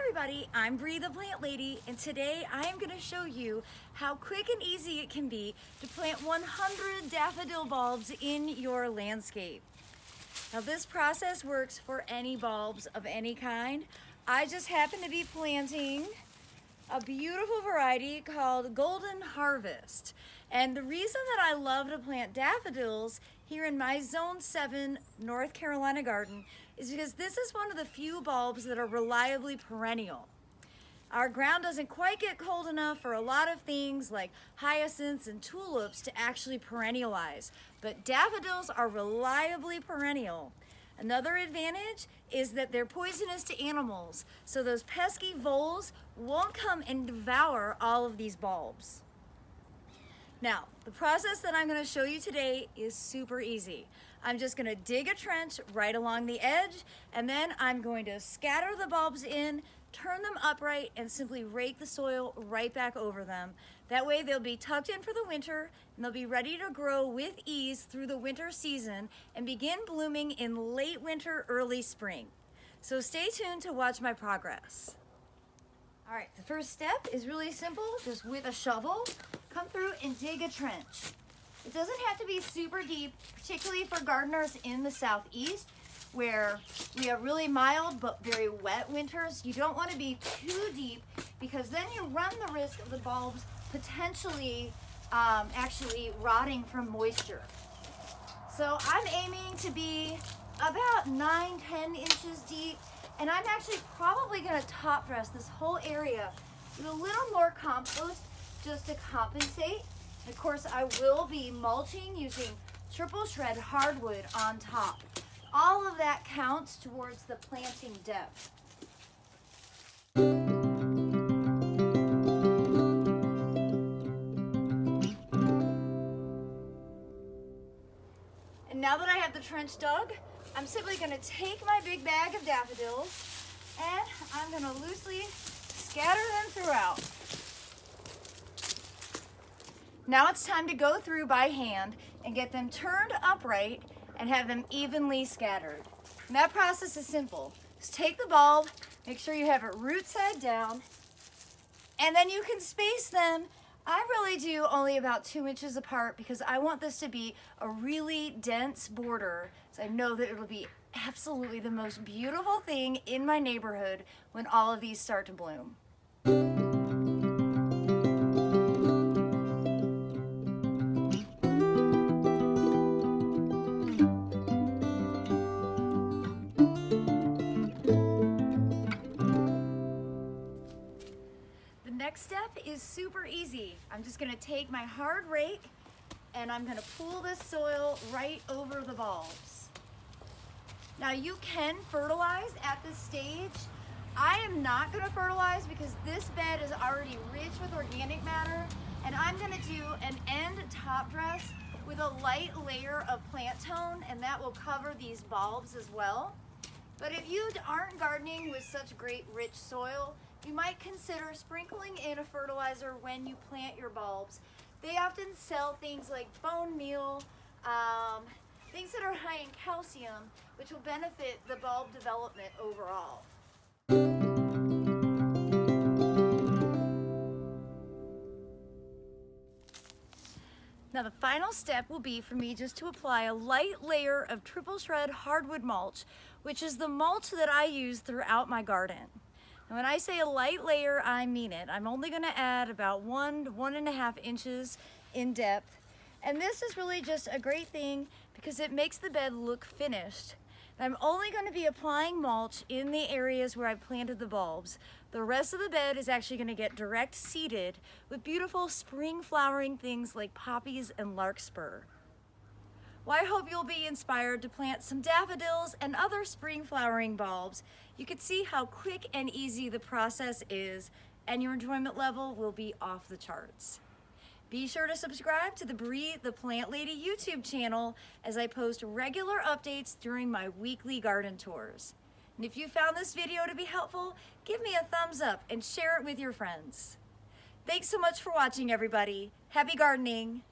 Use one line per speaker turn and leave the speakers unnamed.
everybody, I'm Bree the Plant Lady, and today I am going to show you how quick and easy it can be to plant 100 daffodil bulbs in your landscape. Now this process works for any bulbs of any kind. I just happen to be planting a beautiful variety called Golden Harvest. And the reason that I love to plant daffodils here in my Zone 7 North Carolina garden is because this is one of the few bulbs that are reliably perennial. Our ground doesn't quite get cold enough for a lot of things like hyacinths and tulips to actually perennialize, but daffodils are reliably perennial. Another advantage is that they're poisonous to animals, so those pesky voles won't come and devour all of these bulbs. Now, the process that I'm going to show you today is super easy. I'm just going to dig a trench right along the edge, and then I'm going to scatter the bulbs in, turn them upright, and simply rake the soil right back over them. That way they'll be tucked in for the winter, and they'll be ready to grow with ease through the winter season and begin blooming in late winter, early spring. So stay tuned to watch my progress. All right, the first step is really simple. Just with a shovel, come through and dig a trench. It doesn't have to be super deep, particularly for gardeners in the southeast where we have really mild but very wet winters. You don't want to be too deep because then you run the risk of the bulbs potentially actually rotting from moisture. So I'm aiming to be about 9-10 inches deep, and I'm actually probably going to top dress this whole area with a little more compost just to compensate. Of course, I will be mulching using triple shred hardwood on top. All of that counts towards the planting depth. And now that I have the trench dug, I'm simply going to take my big bag of daffodils and I'm going to loosely scatter them throughout. Now it's time to go through by hand and get them turned upright and have them evenly scattered. And that process is simple. Just take the bulb, make sure you have it root side down, and then you can space them. I really do only about 2 inches apart because I want this to be a really dense border, so I know that it'll be absolutely the most beautiful thing in my neighborhood when all of these start to bloom. Next step is super easy. I'm just going to take my hard rake and I'm going to pull this soil right over the bulbs. Now you can fertilize at this stage. I am not going to fertilize because this bed is already rich with organic matter, and I'm going to do an end top dress with a light layer of plant tone, and that will cover these bulbs as well. But if you aren't gardening with such great rich soil, you might consider sprinkling in a fertilizer when you plant your bulbs. They often sell things like bone meal, things that are high in calcium, which will benefit the bulb development overall. Now the final step will be for me just to apply a light layer of triple shred hardwood mulch, which is the mulch that I use throughout my garden. And when I say a light layer, I mean it. I'm only going to add about 1 to 1.5 inches in depth. And this is really just a great thing because it makes the bed look finished. And I'm only going to be applying mulch in the areas where I planted the bulbs. The rest of the bed is actually going to get direct seeded with beautiful spring flowering things like poppies and larkspur. Well, I hope you'll be inspired to plant some daffodils and other spring flowering bulbs. You can see how quick and easy the process is, and your enjoyment level will be off the charts. Be sure to subscribe to the Bree the Plant Lady YouTube channel as I post regular updates during my weekly garden tours. And if you found this video to be helpful, give me a thumbs up and share it with your friends. Thanks so much for watching, everybody. Happy gardening!